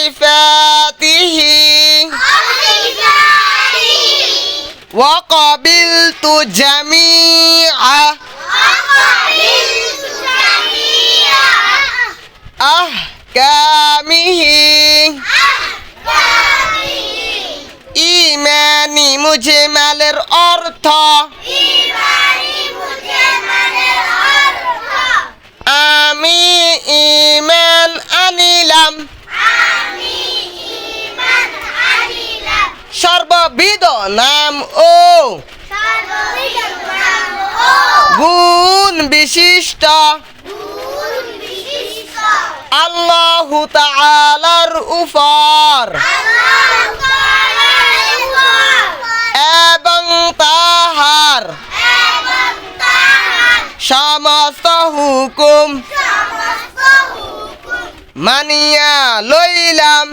sifatihi wa qabiltu jami'a ahkamihi ইমানি মুজমালের অর্থ আমি ঈমান আনিলাম সর্ববিধ নাম ও গুণ বিশিষ্ট আল্লাহু তাআলার উপর এবং তাহার সমস্ত হুকুম মানিয়া লইলাম